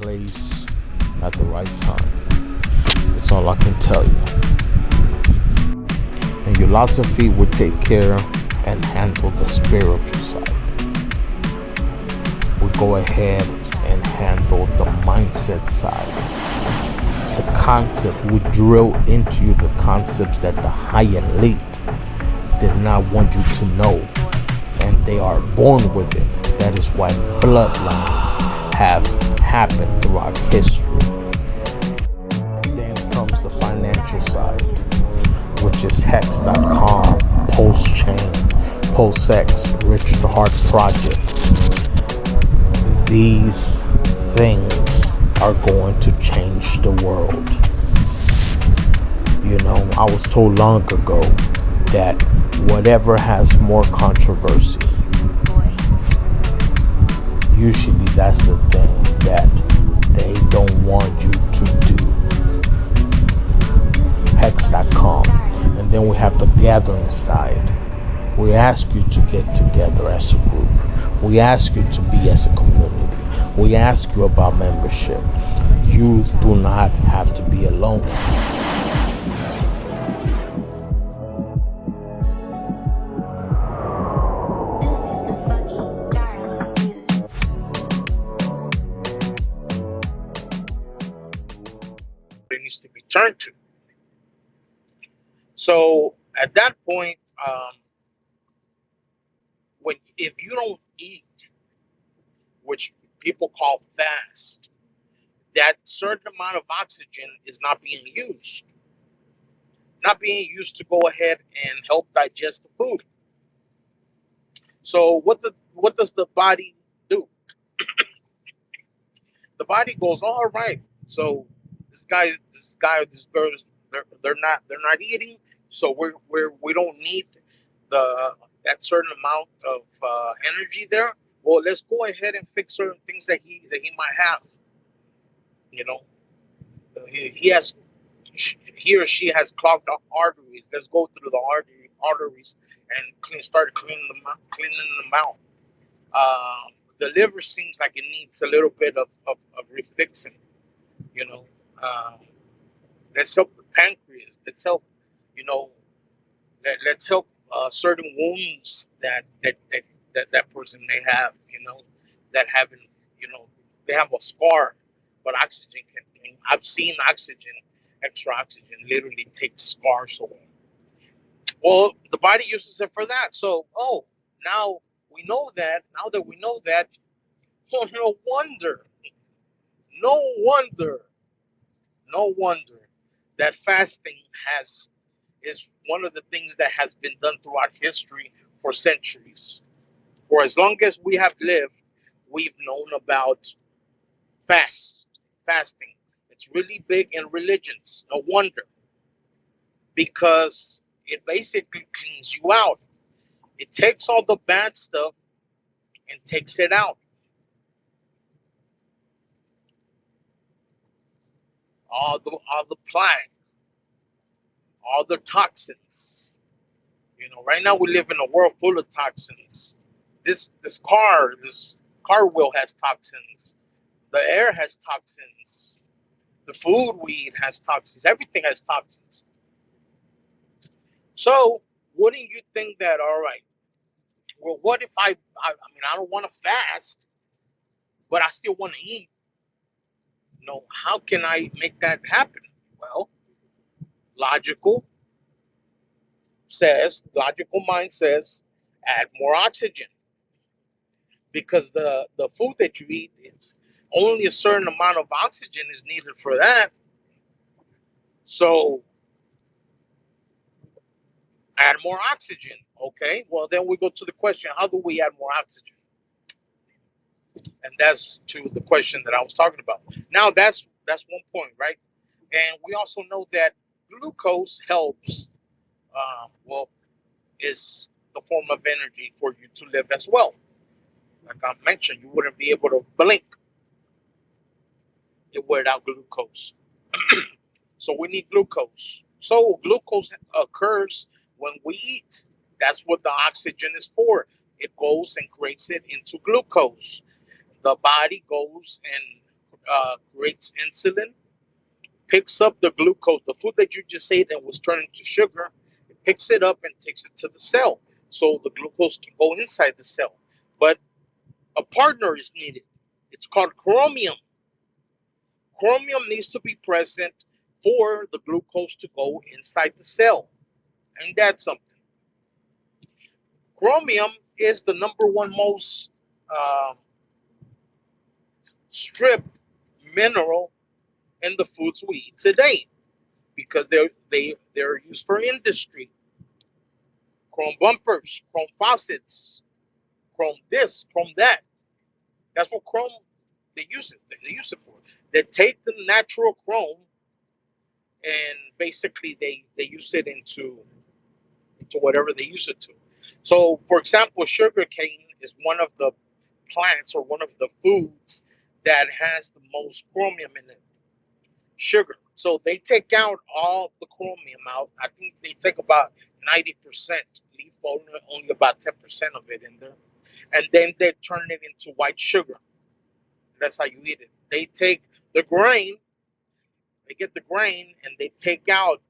place at the right time. That's all I can tell you. And Ulosophy would take care and handle the spiritual side. We go ahead and handle the mindset side. The concept, we drill into you the concepts that the high and elite did not want you to know, and they are born with it. That is why bloodlines have happened throughout history. And then comes the financial side, which is Hex.com, Pulse-Chain, Pulse-X, Richard Hart projects. These things are going to change the world. You know, I was told long ago that whatever has more controversy, usually that's the thing that they don't want you to do. Hex.com. And then we have the gathering side. We ask you to get together as a group. We ask you to be as a community. We ask you about membership. You do not have to be alone. It needs to be turned to. So at that point, if you don't eat, which people call fast, that certain amount of oxygen is not being used. Not being used to go ahead and help digest the food. So what does the body do? The body goes, all right. So this girls, they're not eating. So we don't need that certain amount of energy there. Well, let's go ahead and fix certain things that he might have. You know, he or she has clogged up arteries. Let's go through the arteries and start cleaning them out. The liver seems like it needs a little bit of refixing. You know, let's help the pancreas. Let's help. You know, let's help certain wounds that person may have. You know, that haven't. You know, they have a scar, but oxygen can. I've seen extra oxygen, literally take scars away. Well, the body uses it for that. So, now we know that. Now that we know that, oh, no wonder that fasting is one of the things that has been done throughout history for centuries. For as long as we have lived, we've known about fasting. It's really big in religions. No wonder, because it basically cleans you out. It takes all the bad stuff and takes it out. All the plague, all the toxins. You know, right now we live in a world full of toxins. This car wheel has toxins. The air has toxins. The food we eat has toxins. Everything has toxins. So wouldn't you think that, all right, well, what if I mean, I don't want to fast, but I still want to eat. You know, how can I make that happen? Well, logical mind says, add more oxygen, because the food that you eat, it's only a certain amount of oxygen is needed for that. So add more oxygen. Okay, well then we go to the question, how do we add more oxygen? And that's to the question that I was talking about. Now that's one point, right? And we also know that glucose helps, is the form of energy for you to live as well. Like I mentioned, you wouldn't be able to blink without glucose. So we need glucose. So glucose occurs when we eat. That's what the oxygen is for. It goes and creates it into glucose. The body goes and creates insulin, picks up the glucose, the food that you just ate and was turned into sugar, it picks it up and takes it to the cell. So the glucose can go inside the cell. But a partner is needed. It's called chromium. Chromium needs to be present for the glucose to go inside the cell. Ain't that something? Chromium is the number one most uh, stripped mineral in the foods we eat today because they're used for industry. Chrome bumpers, chrome faucets, chrome this, chrome that. That's what chrome they use it. They use it for. They take the natural chrome and basically they use it into whatever they use it to. So, for example, sugar cane is one of the plants or one of the foods that has the most chromium in it. Sugar. So they take out all the chromium out. I think they take about 90%, leave only about 10% of it in there. And then they turn it into white sugar. That's how you eat it. They take the grain, they get the grain, and they take out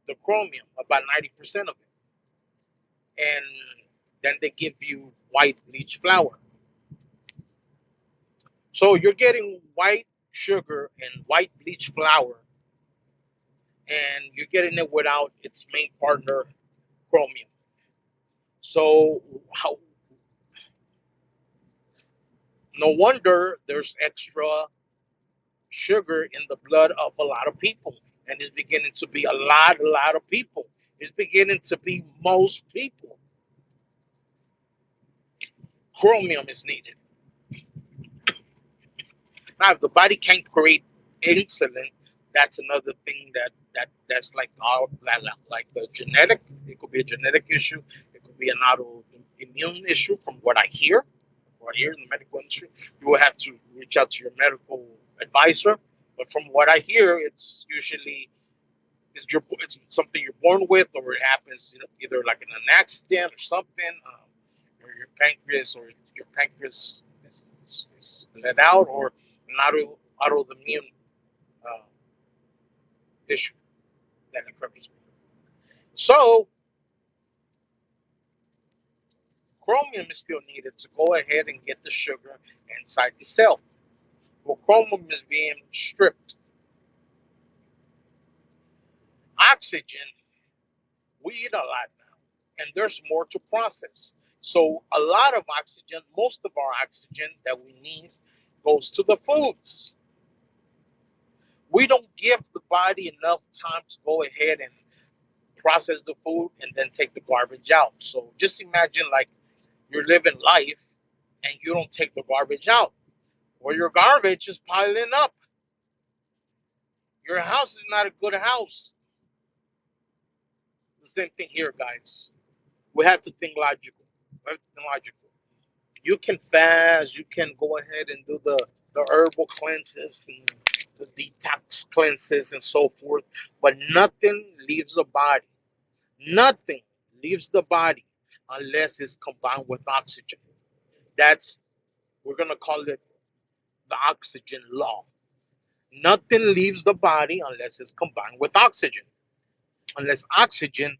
the chromium, about 90% of it. And then they give you white bleach flour. So you're getting white sugar and white bleach flour, and you're getting it without its main partner, chromium. So how, no wonder there's extra sugar in the blood of a lot of people, and it's beginning to be a lot of people. It's beginning to be most people. Chromium is needed. Now, if the body can't create insulin, that's another thing that's like like the genetic. It could be a genetic issue. It could be an autoimmune issue. From what I hear, or here in the medical industry, you will have to reach out to your medical advisor. But from what I hear, it's usually it's something you're born with, or it happens, either like in an accident or something, or your pancreas is let out, or an autoimmune uh, issue that occurs. So chromium is still needed to go ahead and get the sugar inside the cell. Well, chromium is being stripped. Oxygen, we eat a lot now, and there's more to process. So a lot of oxygen, most of our oxygen that we need, goes to the foods. We don't give the body enough time to go ahead and process the food and then take the garbage out. So just imagine like you're living life and you don't take the garbage out, or your garbage is piling up. Your house is not a good house. The same thing here, guys. We have to think logical. We have to think logical. You can fast, you can go ahead and do the herbal cleanses and the detox cleanses and so forth, but nothing leaves the body. Nothing leaves the body unless it's combined with oxygen. That's, we're going to call it the oxygen law. Nothing leaves the body unless it's combined with oxygen. Unless oxygen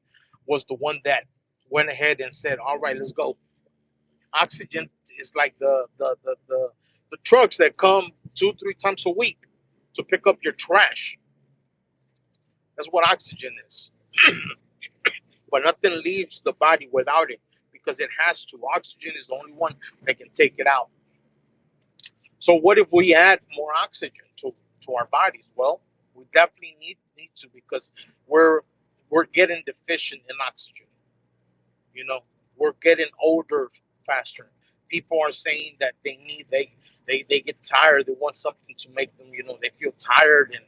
was the one that went ahead and said, all right, let's go. Oxygen is like the trucks that come 2 3 times a week to pick up your trash. That's what oxygen is. But nothing leaves the body without it because it has to. Oxygen is the only one that can take it out. So what if we add more oxygen to our bodies? Well, we definitely need to, because we're we're getting deficient in oxygen. You know, we're getting older faster. People are saying that they get tired. They want something to make them, they feel tired and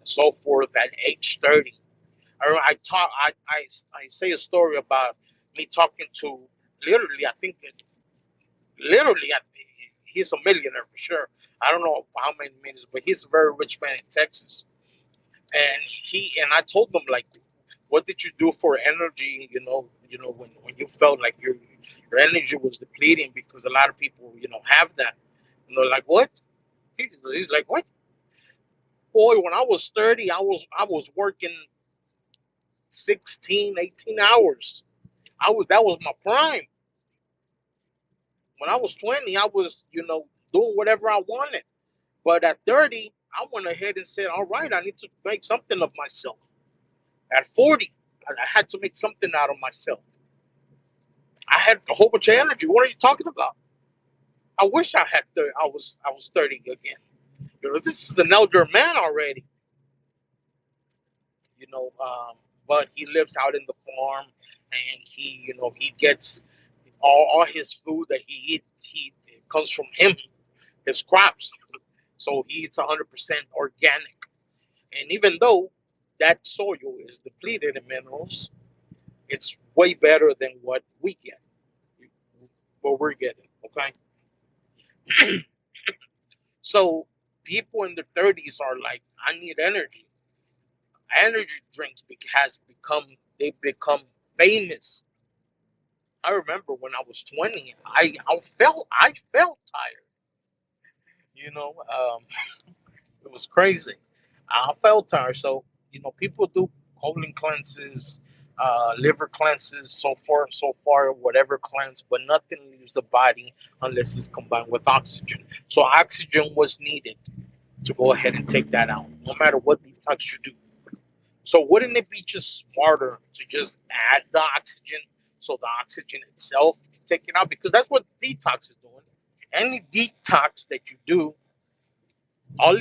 so forth at age 30. I say a story about me talking to, literally, I think literally, he's a millionaire for sure. I don't know how many millions, but he's a very rich man in Texas. And I told him, like, what did you do for energy? When you felt like your energy was depleting, because a lot of people have that. And they're like, what? He's like, what? Boy, when I was 30, I was working 16, 18 hours. That was my prime. When I was 20, I was, doing whatever I wanted. But at 30, I went ahead and said, all right, I need to make something of myself. At 40, I had to make something out of myself. I had a whole bunch of energy. What are you talking about? I wish I had 30, I was 30 again. This is an elder man already. you know. But he lives out in the farm, and he gets all his food that he eats. It comes from him, his crops. So he eats 100% organic. And even though that soil is depleted in minerals, it's way better than what we get, what we're getting. Okay, so people in their 30s are like, I need energy. Energy drinks has become they become famous. I remember when I was 20, I felt tired. You know, um, it was crazy. I felt tired. So people do colon cleanses, liver cleanses, so far, whatever cleanse, but nothing leaves the body unless it's combined with oxygen. So oxygen was needed to go ahead and take that out, no matter what detox you do. So wouldn't it be just smarter to just add the oxygen so the oxygen itself can take it out? Because that's what detox is doing. Any detox that you do, all